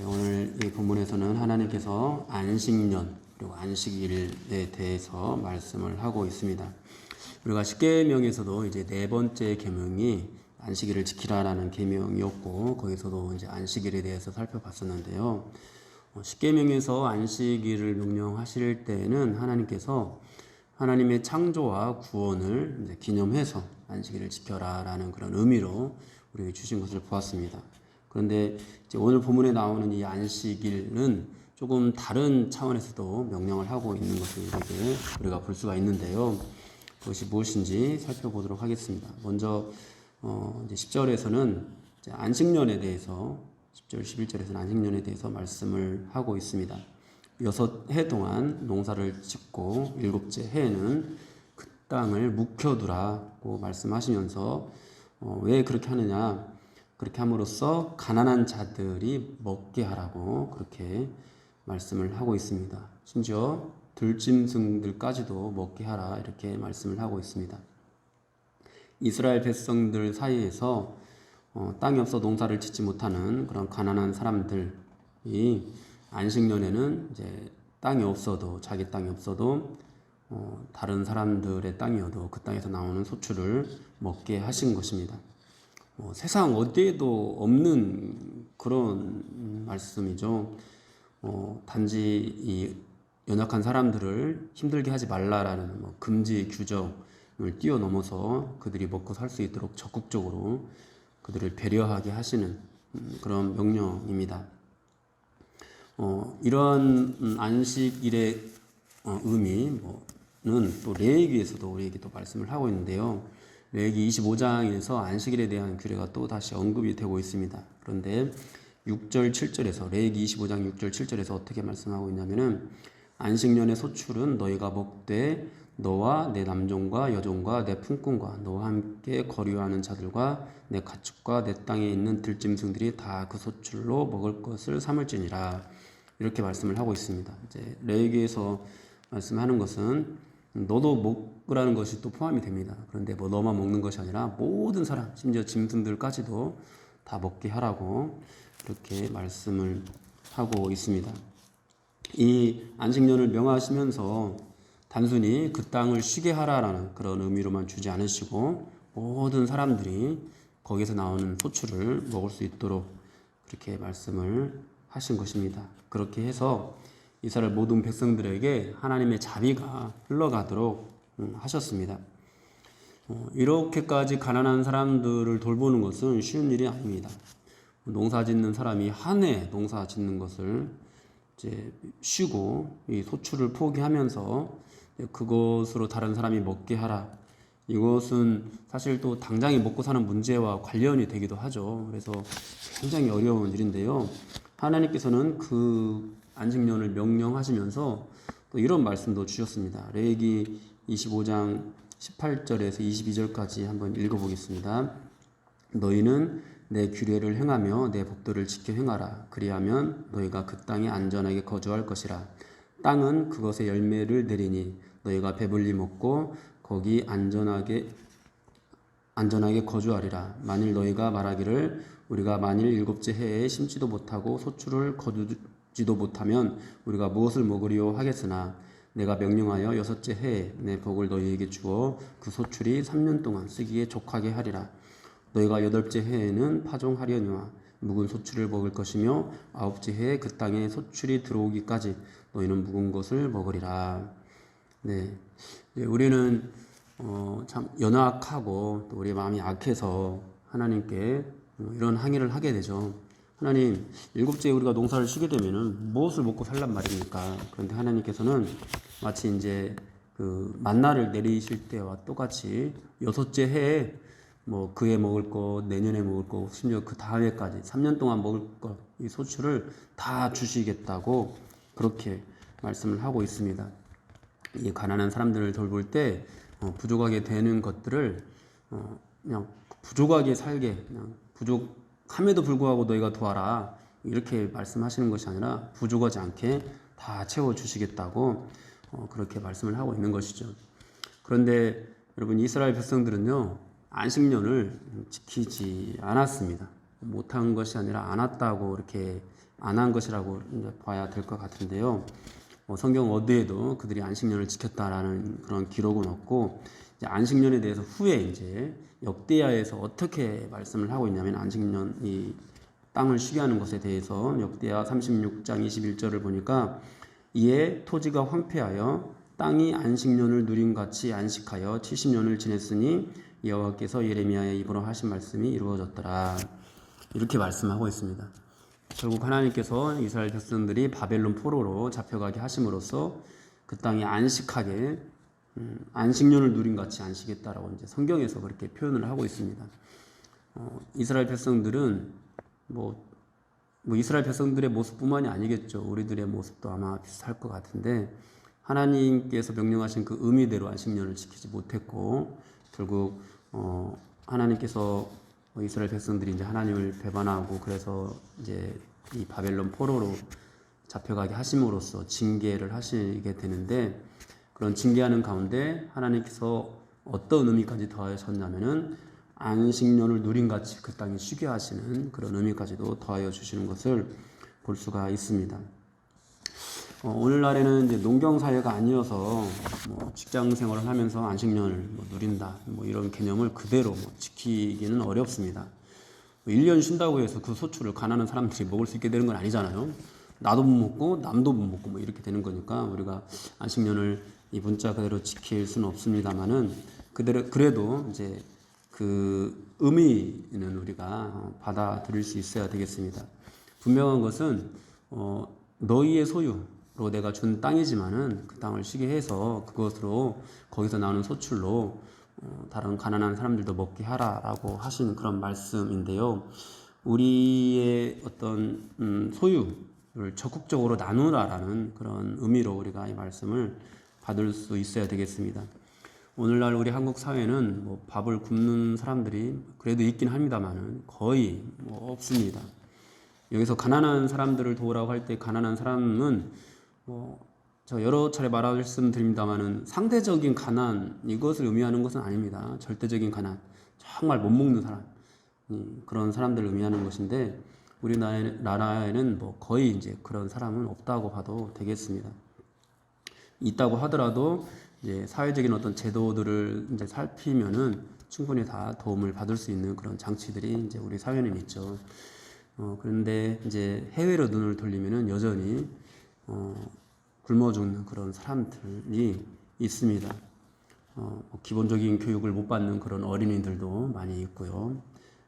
오늘 이 본문에서는 하나님께서 안식년 그리고 안식일에 대해서 말씀을 하고 있습니다. 우리가 십계명에서도 이제 네 번째 계명이 안식일을 지키라라는 계명이었고, 거기서도 이제 안식일에 대해서 살펴봤었는데요. 십계명에서 안식일을 명령하실 때에는 하나님께서 하나님의 창조와 구원을 이제 기념해서 안식일을 지켜라라는 그런 의미로 우리에게 주신 것을 보았습니다. 그런데 이제 오늘 본문에 나오는 이 안식일은 조금 다른 차원에서도 명령을 하고 있는 것을 우리가 볼 수가 있는데요. 그것이 무엇인지 살펴보도록 하겠습니다. 먼저 이제 10절에서는 이제 안식년에 대해서 10절, 11절에서는 안식년에 대해서 말씀을 하고 있습니다. 6해 동안 농사를 짓고 7째 해에는 그 땅을 묵혀두라고 말씀하시면서 왜 그렇게 하느냐? 그렇게 함으로써 가난한 자들이 먹게 하라고 그렇게 말씀을 하고 있습니다. 심지어 들짐승들까지도 먹게 하라 이렇게 말씀을 하고 있습니다. 이스라엘 백성들 사이에서 땅이 없어 농사를 짓지 못하는 그런 가난한 사람들이 안식년에는 이제 땅이 없어도, 자기 땅이 없어도 다른 사람들의 땅이어도 그 땅에서 나오는 소출을 먹게 하신 것입니다. 세상 어디에도 없는 그런 말씀이죠. 단지 이 연약한 사람들을 힘들게 하지 말라라는 금지 규정을 뛰어넘어서 그들이 먹고 살 수 있도록 적극적으로 그들을 배려하게 하시는 그런 명령입니다. 이런 안식일의 의미는 또 레위기에서도 우리에게 또 말씀을 하고 있는데요. 레위기 25장에서 안식일에 대한 규례가 또 다시 언급이 되고 있습니다. 그런데 6절 7절에서 레위기 25장 6절 7절에서 어떻게 말씀하고 있냐면은 안식년의 소출은 너희가 먹되 너와 내 남종과 여종과 내 품꾼과 너와 함께 거류하는 자들과 내 가축과 내 땅에 있는 들짐승들이 다 그 소출로 먹을 것을 삼을지니라 이렇게 말씀을 하고 있습니다. 이제 레위기에서 말씀하는 것은 너도 먹으라는 것이 또 포함이 됩니다. 그런데 너만 먹는 것이 아니라 모든 사람, 심지어 짐승들까지도 다 먹게 하라고 그렇게 말씀을 하고 있습니다. 이 안식년을 명하시면서 단순히 그 땅을 쉬게 하라라는 그런 의미로만 주지 않으시고 모든 사람들이 거기서 나오는 소출을 먹을 수 있도록 그렇게 말씀을 하신 것입니다. 그렇게 해서 이스라엘 모든 백성들에게 하나님의 자비가 흘러가도록 하셨습니다. 이렇게까지 가난한 사람들을 돌보는 것은 쉬운 일이 아닙니다. 농사 짓는 사람이 한 해 농사 짓는 것을 이제 쉬고 이 소출을 포기하면서 그것으로 다른 사람이 먹게 하라. 이것은 사실 또 당장에 먹고 사는 문제와 관련이 되기도 하죠. 그래서 굉장히 어려운 일인데요. 하나님께서는 그 안식년을 명령하시면서 또 이런 말씀도 주셨습니다. 레위기 25장 18절에서 22절까지 한번 읽어보겠습니다. 너희는 내 규례를 행하며 내 법도를 지켜 행하라. 그리하면 너희가 그 땅에 안전하게 거주할 것이라. 땅은 그것의 열매를 내리니 너희가 배불리 먹고 거기 안전하게 거주하리라. 만일 너희가 말하기를 우리가 만일 7째 해에 심지도 못하고 소출을 거두지도 못하면 우리가 무엇을 먹으리요 하겠으나 내가 명령하여 6째 해에 내 복을 너희에게 주어 그 소출이 3년 동안 쓰기에 족하게 하리라. 너희가 8째 해에는 파종하려니와 묵은 소출을 먹을 것이며 9째 해에 그 땅에 소출이 들어오기까지 너희는 묵은 것을 먹으리라. 네, 우리는 참 연약하고 또 우리의 마음이 약해서 하나님께 이런 항의를 하게 되죠. 하나님, 7째에 우리가 농사를 쉬게 되면은 무엇을 먹고 살란 말입니까? 그런데 하나님께서는 마치 이제 그 만나를 내리실 때와 똑같이 6째 해에 그해 먹을 것, 내년에 먹을 것, 심지어 그 다음에까지 3년 동안 먹을 것, 이 소출을 다 주시겠다고 그렇게 말씀을 하고 있습니다. 이 가난한 사람들을 돌볼 때 부족하게 되는 것들을 그냥 부족하게 살게, 그냥 부족함에도 불구하고 너희가 도와라 이렇게 말씀하시는 것이 아니라 부족하지 않게 다 채워주시겠다고 그렇게 말씀을 하고 있는 것이죠. 그런데 여러분, 이스라엘 백성들은요 안식년을 지키지 않았습니다. 못한 것이 아니라 안 왔다고 이렇게 안 한 것이라고 봐야 될 것 같은데요. 성경 어디에도 그들이 안식년을 지켰다라는 그런 기록은 없고, 이제 안식년에 대해서 후에 이제 역대하에서 어떻게 말씀을 하고 있냐면, 안식년 이 땅을 쉬게 하는 것에 대해서 역대하 36장 21절을 보니까, 이에 토지가 황폐하여 땅이 안식년을 누림 같이 안식하여 70년을 지냈으니 여호와께서 예레미야의 입으로 하신 말씀이 이루어졌더라. 이렇게 말씀하고 있습니다. 결국 하나님께서 이스라엘 백성들이 바벨론 포로로 잡혀가게 하심으로써 그 땅이 안식하게 안식년을 누림 같이 안식했다라고 이제 성경에서 그렇게 표현을 하고 있습니다. 이스라엘 백성들은 뭐 이스라엘 백성들의 모습뿐만이 아니겠죠. 우리들의 모습도 아마 비슷할 것 같은데, 하나님께서 명령하신 그 의미대로 안식년을 지키지 못했고, 결국 하나님께서 이스라엘 백성들이 이제 하나님을 배반하고, 그래서 이제 이 바벨론 포로로 잡혀가게 하심으로써 징계를 하시게 되는데, 그런 징계하는 가운데 하나님께서 어떤 의미까지 더하셨냐면은 안식년을 누림같이 그 땅에 쉬게 하시는 그런 의미까지도 더하여 주시는 것을 볼 수가 있습니다. 오늘날에는 이제 농경 사회가 아니어서 직장 생활을 하면서 안식년을 누린다 이런 개념을 그대로 지키기는 어렵습니다. 1년 쉰다고 해서 그 소출을 가난한 사람들이 먹을 수 있게 되는 건 아니잖아요. 나도 못 먹고 남도 못 먹고 이렇게 되는 거니까 우리가 안식년을 이 문자 그대로 지킬 수는 없습니다만은 그래도 이제 그 의미는 우리가 받아들일 수 있어야 되겠습니다. 분명한 것은 너희의 소유로 내가 준 땅이지만은 그 땅을 쉬게 해서 그것으로 거기서 나오는 소출로 다른 가난한 사람들도 먹게 하라라고 하신 그런 말씀인데요. 우리의 어떤 소유를 적극적으로 나누라라는 그런 의미로 우리가 이 말씀을 받을 수 있어야 되겠습니다. 오늘날 우리 한국 사회는 밥을 굶는 사람들이 그래도 있긴 합니다만은 거의 없습니다. 여기서 가난한 사람들을 도우라고 할 때 가난한 사람은 저 여러 차례 말씀드립니다만은 상대적인 가난 이것을 의미하는 것은 아닙니다. 절대적인 가난, 정말 못 먹는 사람, 그런 사람들을 의미하는 것인데, 우리나라에는 거의 이제 그런 사람은 없다고 봐도 되겠습니다. 있다고 하더라도 이제 사회적인 어떤 제도들을 이제 살피면은 충분히 다 도움을 받을 수 있는 그런 장치들이 이제 우리 사회는 있죠. 그런데 이제 해외로 눈을 돌리면은 여전히 굶어 죽는 그런 사람들이 있습니다. 기본적인 교육을 못 받는 그런 어린이들도 많이 있고요.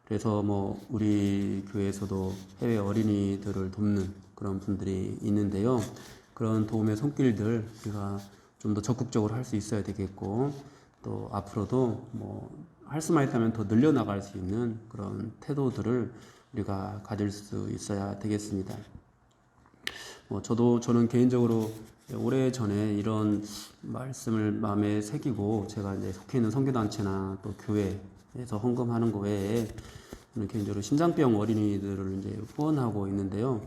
그래서 우리 교회에서도 해외 어린이들을 돕는 그런 분들이 있는데요. 그런 도움의 손길들 우리가 좀 더 적극적으로 할 수 있어야 되겠고, 또 앞으로도 할 수만 있다면 더 늘려나갈 수 있는 그런 태도들을 우리가 가질 수 있어야 되겠습니다. 저는 개인적으로 오래전에 이런 말씀을 마음에 새기고, 제가 이제 속해 있는 선교단체나 또 교회에서 헌금하는 거 외에 저는 개인적으로 심장병 어린이들을 이제 후원하고 있는데요.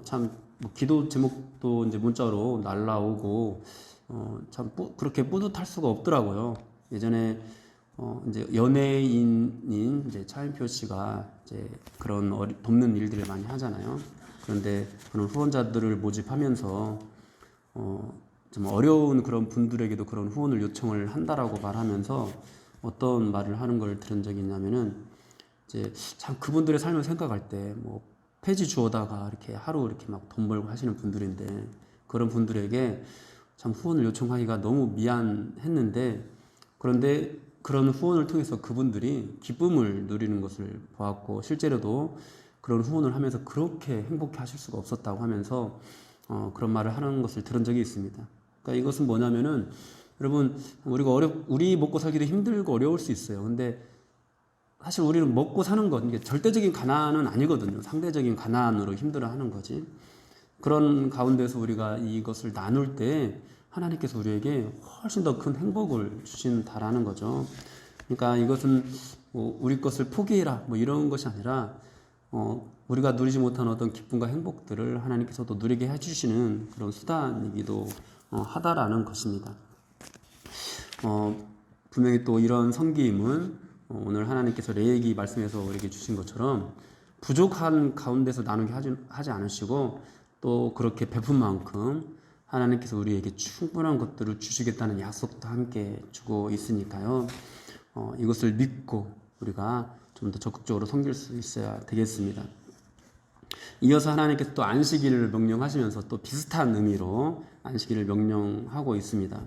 참 기도 제목도 이제 문자로 날라오고 참 그렇게 뿌듯할 수가 없더라고요. 예전에 이제 연예인인 이제 차인표 씨가 이제 그런 돕는 일들을 많이 하잖아요. 그런데 그런 후원자들을 모집하면서 좀 어려운 그런 분들에게도 그런 후원을 요청을 한다라고 말하면서 어떤 말을 하는 걸 들은 적이 있냐면은, 이제 참 그분들의 삶을 생각할 때 폐지 주워다가 이렇게 하루 이렇게 막 돈 벌고 하시는 분들인데, 그런 분들에게 참 후원을 요청하기가 너무 미안했는데, 그런데 그런 후원을 통해서 그분들이 기쁨을 누리는 것을 보았고, 실제로도 그런 후원을 하면서 그렇게 행복해 하실 수가 없었다고 하면서 그런 말을 하는 것을 들은 적이 있습니다. 그러니까 이것은 뭐냐면은, 여러분, 우리 먹고 살기도 힘들고 어려울 수 있어요. 근데 사실 우리는 먹고 사는 것, 이게 절대적인 가난은 아니거든요. 상대적인 가난으로 힘들어하는 거지. 그런 가운데서 우리가 이것을 나눌 때 하나님께서 우리에게 훨씬 더 큰 행복을 주신다라는 거죠. 그러니까 이것은 우리 것을 포기해라 이런 것이 아니라 우리가 누리지 못한 어떤 기쁨과 행복들을 하나님께서도 누리게 해주시는 그런 수단이기도 하다라는 것입니다. 분명히 또 이런 섬김은 오늘 하나님께서 레위기 말씀에서 우리에게 주신 것처럼 부족한 가운데서 나누게 하지 않으시고 또 그렇게 베푼 만큼 하나님께서 우리에게 충분한 것들을 주시겠다는 약속도 함께 주고 있으니까요. 이것을 믿고 우리가 좀 더 적극적으로 섬길 수 있어야 되겠습니다. 이어서 하나님께서 또 안식일을 명령하시면서 또 비슷한 의미로 안식일을 명령하고 있습니다.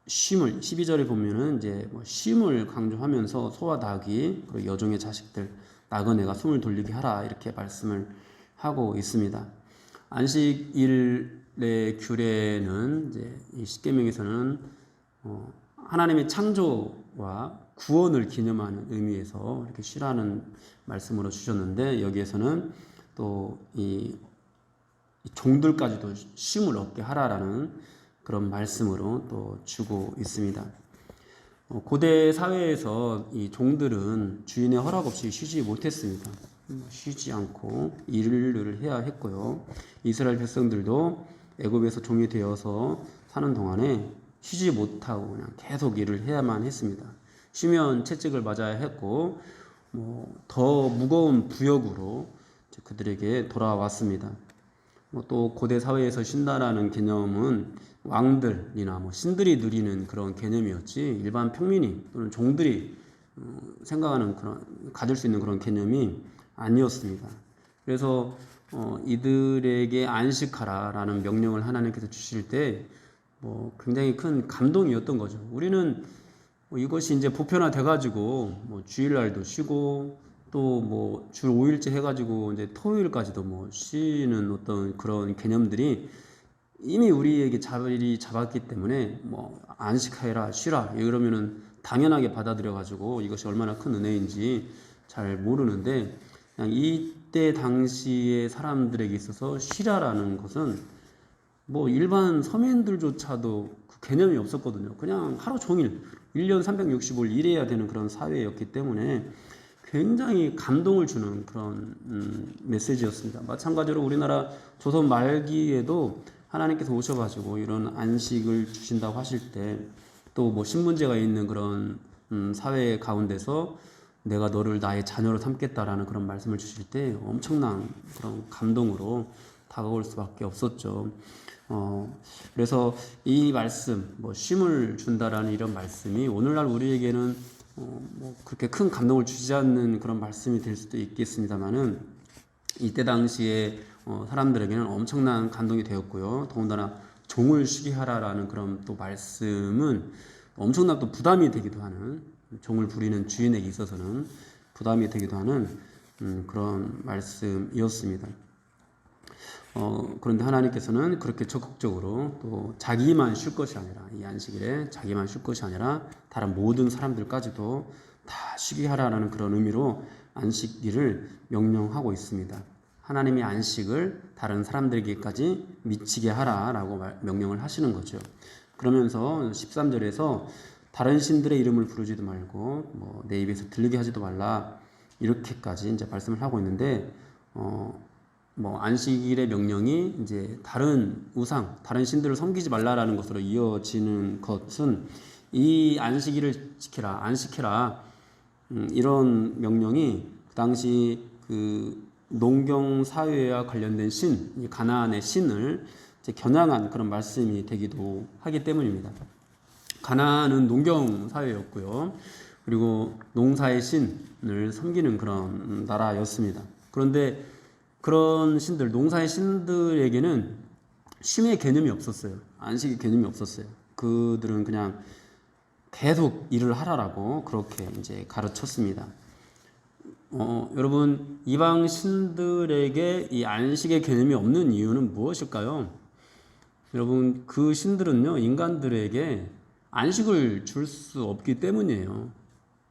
쉼을 12절에 보면은 이제 쉼을 강조하면서 소와 닭이 그리고 여종의 자식들 나그네가 숨을 돌리게 하라 이렇게 말씀을 하고 있습니다. 안식일의 규례는 이제 이 십계명에서는 하나님의 창조와 구원을 기념하는 의미에서 이렇게 쉬라는 말씀으로 주셨는데 여기에서는 또 이 종들까지도 쉼을 얻게 하라라는 그런 말씀으로 또 주고 있습니다. 고대 사회에서 이 종들은 주인의 허락 없이 쉬지 못했습니다. 쉬지 않고 일을 해야 했고요. 이스라엘 백성들도 애굽에서 종이 되어서 사는 동안에 쉬지 못하고 그냥 계속 일을 해야만 했습니다. 쉬면 채찍을 맞아야 했고 더 무거운 부역으로 그들에게 돌아왔습니다. 또 고대 사회에서 쉰다라는 개념은 왕들이나 신들이 누리는 그런 개념이었지 일반 평민이 또는 종들이 생각하는 그런 가질 수 있는 그런 개념이 아니었습니다. 그래서 이들에게 안식하라라는 명령을 하나님께서 주실 때 굉장히 큰 감동이었던 거죠. 우리는 이것이 이제 보편화돼 가지고 주일날도 쉬고 또 주 5일째 해가지고 이제 토요일까지도 쉬는 어떤 그런 개념들이 이미 우리에게 자리 잡았기 때문에 안식해라 쉬라 이러면은 당연하게 받아들여 가지고 이것이 얼마나 큰 은혜인지 잘 모르는데 그냥 이때 당시의 사람들에게 있어서 쉬라라는 것은 일반 서민들조차도 그 개념이 없었거든요. 그냥 하루 종일 1년 365일 일해야 되는 그런 사회였기 때문에 굉장히 감동을 주는 그런 메시지였습니다. 마찬가지로 우리나라 조선 말기에도 하나님께서 오셔가지고 이런 안식을 주신다고 하실 때 또 신분제가 있는 그런 사회 가운데서 내가 너를 나의 자녀로 삼겠다라는 그런 말씀을 주실 때 엄청난 그런 감동으로 다가올 수밖에 없었죠. 그래서 이 말씀, 쉼을 준다라는 이런 말씀이 오늘날 우리에게는 그렇게 큰 감동을 주지 않는 그런 말씀이 될 수도 있겠습니다만은 이때 당시에 사람들에게는 엄청난 감동이 되었고요. 더군다나 종을 쉬게 하라라는 그런 또 말씀은 엄청난 또 부담이 되기도 하는 종을 부리는 주인에게 있어서는 부담이 되기도 하는 그런 말씀이었습니다. 그런데 하나님께서는 그렇게 적극적으로 또 자기만 쉴 것이 아니라 이 안식일에 자기만 쉴 것이 아니라 다른 모든 사람들까지도 다 쉬게 하라는 그런 의미로 안식일을 명령하고 있습니다. 하나님의 안식을 다른 사람들에게까지 미치게 하라라고 명령을 하시는 거죠. 그러면서 13절에서 다른 신들의 이름을 부르지도 말고 내 입에서 들리게 하지도 말라 이렇게까지 이제 말씀을 하고 있는데 안식일의 명령이 이제 다른 우상, 다른 신들을 섬기지 말라라는 것으로 이어지는 것은 이 안식일을 지켜라, 안식해라 이런 명령이 그 당시 그 농경 사회와 관련된 신, 가나안의 신을 이제 겨냥한 그런 말씀이 되기도 하기 때문입니다. 가나안은 농경 사회였고요. 그리고 농사의 신을 섬기는 그런 나라였습니다. 그런데 그런 신들, 농사의 신들에게는 쉼의 개념이 없었어요. 안식의 개념이 없었어요. 그들은 그냥 계속 일을 하라라고 그렇게 이제 가르쳤습니다. 여러분, 이방 신들에게 이 안식의 개념이 없는 이유는 무엇일까요? 여러분, 그 신들은요, 인간들에게 안식을 줄 수 없기 때문이에요.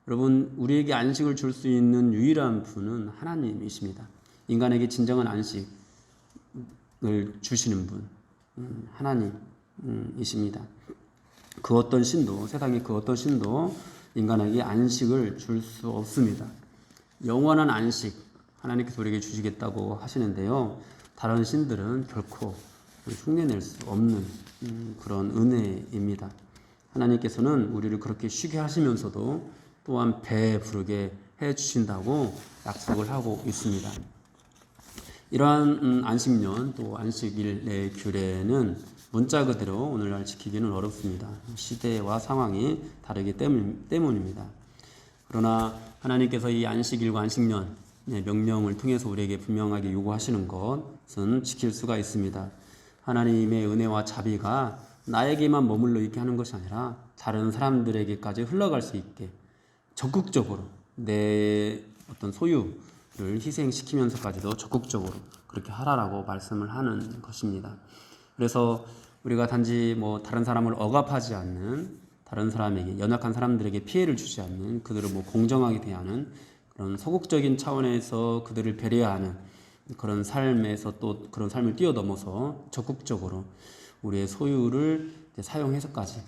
여러분, 우리에게 안식을 줄 수 있는 유일한 분은 하나님이십니다. 인간에게 진정한 안식을 주시는 분, 하나님이십니다. 그 어떤 신도, 세상의 그 어떤 신도 인간에게 안식을 줄 수 없습니다. 영원한 안식, 하나님께서 우리에게 주시겠다고 하시는데요. 다른 신들은 결코 흉내낼 수 없는 그런 은혜입니다. 하나님께서는 우리를 그렇게 쉬게 하시면서도 또한 배부르게 해 주신다고 약속을 하고 있습니다. 이러한 안식년 또 안식일의 규례는 문자 그대로 오늘날 지키기는 어렵습니다. 시대와 상황이 다르기 때문입니다. 그러나 하나님께서 이 안식일과 안식년 명령을 통해서 우리에게 분명하게 요구하시는 것은 지킬 수가 있습니다. 하나님의 은혜와 자비가 나에게만 머물러 있게 하는 것이 아니라 다른 사람들에게까지 흘러갈 수 있게 적극적으로 내 어떤 소유를 희생시키면서까지도 적극적으로 그렇게 하라라고 말씀을 하는 것입니다. 그래서 우리가 단지 뭐 다른 사람을 억압하지 않는, 다른 사람에게, 연약한 사람들에게 피해를 주지 않는, 그들을 뭐 공정하게 대하는 그런 소극적인 차원에서 그들을 배려하는 그런 삶에서 또 그런 삶을 뛰어넘어서 적극적으로 우리의 소유를 사용해서까지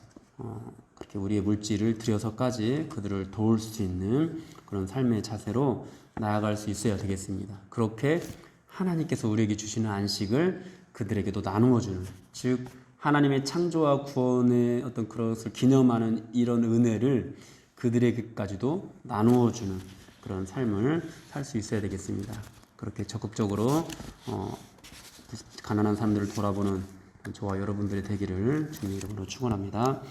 그렇게 우리의 물질을 들여서까지 그들을 도울 수 있는 그런 삶의 자세로 나아갈 수 있어야 되겠습니다. 그렇게 하나님께서 우리에게 주시는 안식을 그들에게도 나누어 주는, 즉 하나님의 창조와 구원의 어떤 그것을 기념하는 이런 은혜를 그들에게까지도 나누어 주는 그런 삶을 살 수 있어야 되겠습니다. 그렇게 적극적으로 가난한 사람들을 돌아보는 저와 여러분들이 되기를 주님 이름으로 축원합니다.